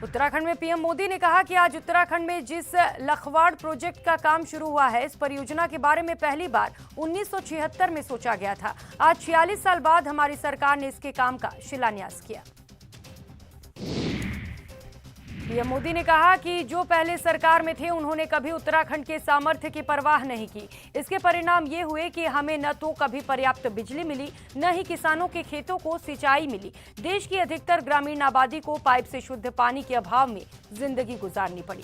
उत्तराखंड में पीएम मोदी ने कहा कि आज उत्तराखंड में जिस लखवाड़ प्रोजेक्ट का काम शुरू हुआ है, इस परियोजना के बारे में पहली बार 1976 में सोचा गया था। आज 46 साल बाद हमारी सरकार ने इसके काम का शिलान्यास किया। पीएम मोदी ने कहा कि जो पहले सरकार में थे, उन्होंने कभी उत्तराखंड के सामर्थ्य की परवाह नहीं की। इसके परिणाम ये हुए कि हमें न तो कभी पर्याप्त बिजली मिली, न ही किसानों के खेतों को सिंचाई मिली। देश की अधिकतर ग्रामीण आबादी को पाइप से शुद्ध पानी के अभाव में जिंदगी गुजारनी पड़ी।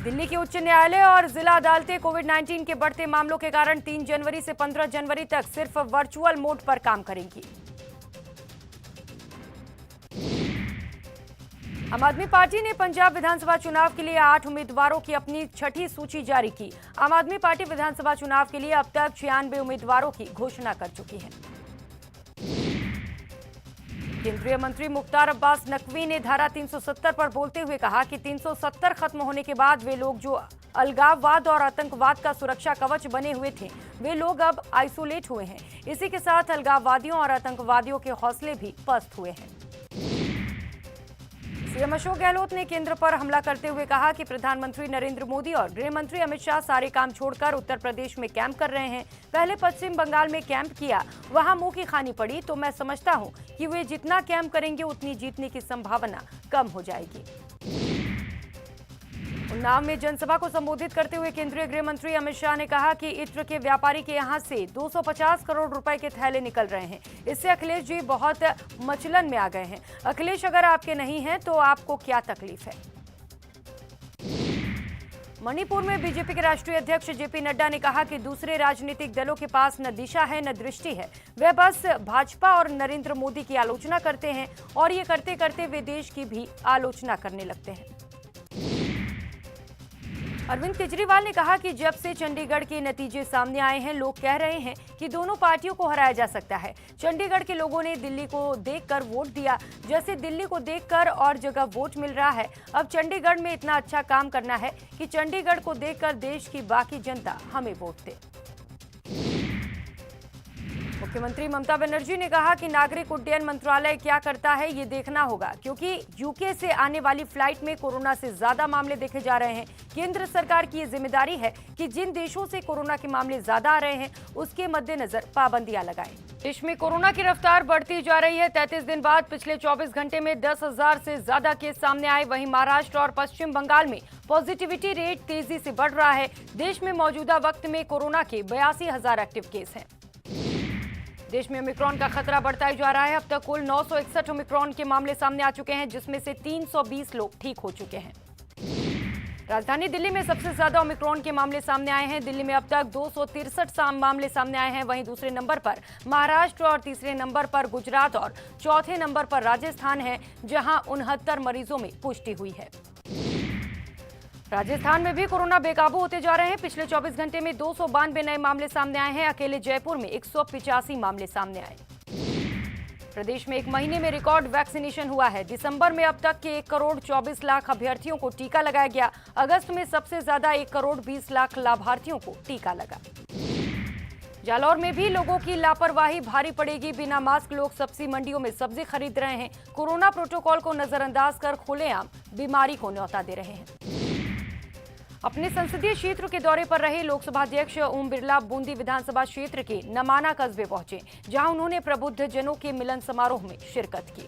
दिल्ली के उच्च न्यायालय और जिला अदालतें कोविड-19 के बढ़ते मामलों के कारण 3 जनवरी से 15 जनवरी तक सिर्फ वर्चुअल मोड पर काम करेंगी। आम आदमी पार्टी ने पंजाब विधानसभा चुनाव के लिए 8 उम्मीदवारों की अपनी छठी सूची जारी की। आम आदमी पार्टी विधानसभा चुनाव के लिए अब तक 96 उम्मीदवारों की घोषणा कर चुकी है। केंद्रीय मंत्री मुख्तार अब्बास नकवी ने धारा 370 पर बोलते हुए कहा कि 370 खत्म होने के बाद वे लोग जो अलगाववाद और आतंकवाद का सुरक्षा कवच बने हुए थे, वे लोग अब आइसोलेट हुए हैं। इसी के साथ अलगाववादियों और आतंकवादियों के हौसले भी पस्त हुए हैं। सीएम अशोक गहलोत ने केंद्र पर हमला करते हुए कहा कि प्रधानमंत्री नरेंद्र मोदी और गृह मंत्री अमित शाह सारे काम छोड़कर उत्तर प्रदेश में कैंप कर रहे हैं। पहले पश्चिम बंगाल में कैंप किया, वहां मुंह की खानी पड़ी, तो मैं समझता हूं कि वे जितना कैंप करेंगे उतनी जीतने की संभावना कम हो जाएगी। उन्नाव में जनसभा को संबोधित करते हुए केंद्रीय गृह मंत्री अमित शाह ने कहा कि इत्र के व्यापारी के यहां से 250 करोड़ रुपए के थैले निकल रहे हैं। इससे अखिलेश जी बहुत मचलन में आ गए हैं। अखिलेश अगर आपके नहीं हैं तो आपको क्या तकलीफ है? मणिपुर में बीजेपी के राष्ट्रीय अध्यक्ष जेपी नड्डा ने कहा कि दूसरे राजनीतिक दलों के पास न दिशा है न दृष्टि है। वे बस भाजपा और नरेंद्र मोदी की आलोचना करते हैं और ये करते करते वे देश की भी आलोचना करने लगते हैं। अरविंद केजरीवाल ने कहा कि जब से चंडीगढ़ के नतीजे सामने आए हैं, लोग कह रहे हैं कि दोनों पार्टियों को हराया जा सकता है। चंडीगढ़ के लोगों ने दिल्ली को देखकर वोट दिया, जैसे दिल्ली को देखकर और जगह वोट मिल रहा है। अब चंडीगढ़ में इतना अच्छा काम करना है कि चंडीगढ़ को देखकर देश की बाकी जनता हमें वोट दे। मुख्यमंत्री ममता बनर्जी ने कहा कि नागरिक उड्डयन मंत्रालय क्या करता है ये देखना होगा, क्योंकि यूके से आने वाली फ्लाइट में कोरोना से ज्यादा मामले देखे जा रहे हैं। केंद्र सरकार की ये जिम्मेदारी है कि जिन देशों से कोरोना के मामले ज्यादा आ रहे हैं, उसके मद्देनजर पाबंदियां लगाएं। देश में कोरोना की रफ्तार बढ़ती जा रही है। 33 दिन बाद पिछले 24 घंटे में 10,000 से ज्यादा केस सामने आए। वहीं महाराष्ट्र और पश्चिम बंगाल में पॉजिटिविटी रेट तेजी से बढ़ रहा है। देश में मौजूदा वक्त में कोरोना के 82,000 एक्टिव केस हैं। देश में ओमिक्रॉन का खतरा बढ़ता ही जा रहा है। अब तक कुल 961 ओमिक्रॉन के मामले सामने आ चुके हैं, जिसमें से 320 लोग ठीक हो चुके हैं। राजधानी दिल्ली में सबसे ज्यादा ओमिक्रॉन के मामले सामने आए हैं। दिल्ली में अब तक 263 मामले सामने आए हैं। वहीं दूसरे नंबर पर महाराष्ट्र और तीसरे नंबर पर गुजरात और चौथे नंबर पर राजस्थान है, जहां 69 मरीजों में पुष्टि हुई है। राजस्थान में भी कोरोना बेकाबू होते जा रहे हैं। पिछले 24 घंटे में 292 नए मामले सामने आए हैं। अकेले जयपुर में 185 मामले सामने आए। प्रदेश में एक महीने में रिकॉर्ड वैक्सीनेशन हुआ है। दिसंबर में अब तक के 1 करोड़ 24 लाख अभ्यर्थियों को टीका लगाया गया। अगस्त में सबसे ज्यादा 1 करोड़ 20 लाख लाभार्थियों को टीका लगा। जालौर में भी लोगों की लापरवाही भारी पड़ेगी। बिना मास्क लोग सब्जी मंडियों में सब्जी खरीद रहे हैं। कोरोना प्रोटोकॉल को नजरअंदाज कर खुलेआम बीमारी को न्योता दे रहे हैं। अपने संसदीय क्षेत्र के दौरे पर रहे लोकसभा अध्यक्ष ओम बिरला बूंदी विधानसभा क्षेत्र के नमाना कस्बे पहुंचे, जहां उन्होंने प्रबुद्ध जनों के मिलन समारोह में शिरकत की।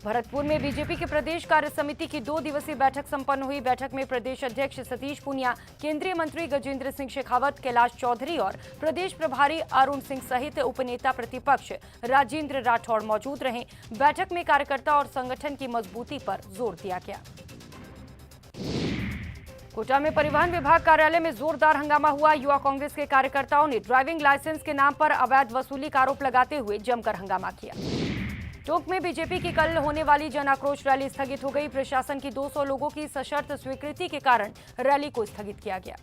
भरतपुर में बीजेपी के प्रदेश कार्य समिति की 2 दिवसीय बैठक संपन्न हुई। बैठक में प्रदेश अध्यक्ष सतीश पूनिया, केंद्रीय मंत्री गजेंद्र सिंह शेखावत, कैलाश चौधरी और प्रदेश प्रभारी अरुण सिंह सहित उपनेता प्रतिपक्ष राजेंद्र राठौड़ मौजूद रहे। बैठक में कार्यकर्ता और संगठन की मजबूती पर जोर दिया गया। कोटा में परिवहन विभाग कार्यालय में जोरदार हंगामा हुआ। युवा कांग्रेस के कार्यकर्ताओं ने ड्राइविंग लाइसेंस के नाम पर अवैध वसूली का आरोप लगाते हुए जमकर हंगामा किया। टोंक में बीजेपी की कल होने वाली जन आक्रोश रैली स्थगित हो गई। प्रशासन की 200 लोगों की सशर्त स्वीकृति के कारण रैली को स्थगित किया गया।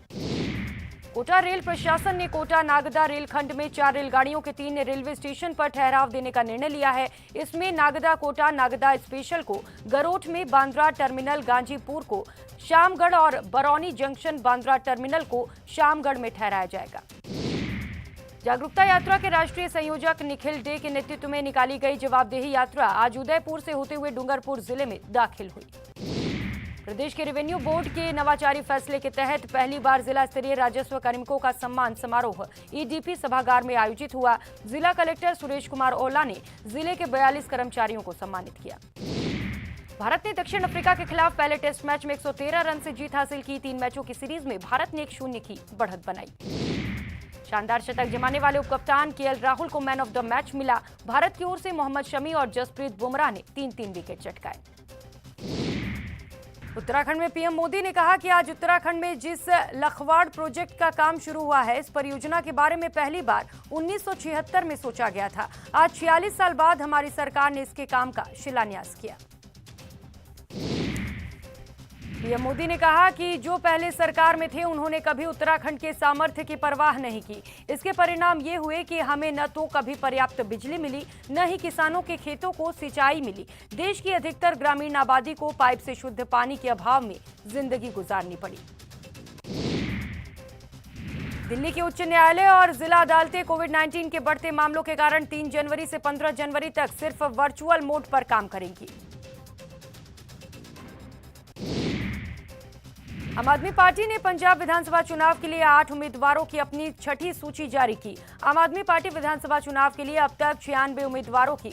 कोटा रेल प्रशासन ने कोटा नागदा रेलखंड में 4 रेलगाड़ियों के 3 रेलवे स्टेशन पर ठहराव देने का निर्णय लिया है। इसमें नागदा कोटा नागदा स्पेशल को गरोठ में, बांद्रा टर्मिनल गांजीपुर को शामगढ़ और बरौनी जंक्शन बांद्रा टर्मिनल को शामगढ़ में ठहराया जाएगा। जागरूकता यात्रा के राष्ट्रीय संयोजक निखिल डे के नेतृत्व में निकाली गई जवाबदेही यात्रा आज उदयपुर से होते हुए डूंगरपुर जिले में दाखिल हुई। प्रदेश के रेवेन्यू बोर्ड के नवाचारी फैसले के तहत पहली बार जिला स्तरीय राजस्व कार्मिकों का सम्मान समारोह ईडीपी सभागार में आयोजित हुआ। जिला कलेक्टर सुरेश कुमार ओला ने जिले के 42 कर्मचारियों को सम्मानित किया। भारत ने दक्षिण अफ्रीका के खिलाफ पहले टेस्ट मैच में 113 रन से जीत हासिल की। 3 मैचों की सीरीज में भारत ने 1-0 की बढ़त बनाई। शानदार शतक जमाने वाले उपकप्तान केएल राहुल को मैन ऑफ द मैच मिला। भारत की ओर से मोहम्मद शमी और जसप्रीत बुमराह ने 3-3 विकेट चटकाए। उत्तराखंड में पीएम मोदी ने कहा कि आज उत्तराखंड में जिस लखवाड़ प्रोजेक्ट का काम शुरू हुआ है, इस परियोजना के बारे में पहली बार 1976 में सोचा गया था। आज 46 साल बाद हमारी सरकार ने इसके काम का शिलान्यास किया। पीएम मोदी ने कहा कि जो पहले सरकार में थे उन्होंने कभी उत्तराखंड के सामर्थ्य की परवाह नहीं की। इसके परिणाम ये हुए कि हमें न तो कभी पर्याप्त बिजली मिली, न ही किसानों के खेतों को सिंचाई मिली। देश की अधिकतर ग्रामीण आबादी को पाइप से शुद्ध पानी के अभाव में जिंदगी गुजारनी पड़ी। दिल्ली के उच्च न्यायालय और जिला अदालतें कोविड-19 के बढ़ते मामलों के कारण 3 जनवरी से 15 जनवरी तक सिर्फ वर्चुअल मोड पर काम करेंगी। आम आदमी पार्टी ने पंजाब विधानसभा चुनाव के लिए 8 उम्मीदवारों की अपनी छठी सूची जारी की। आम आदमी पार्टी विधानसभा चुनाव के लिए अब तक 96 उम्मीदवारों की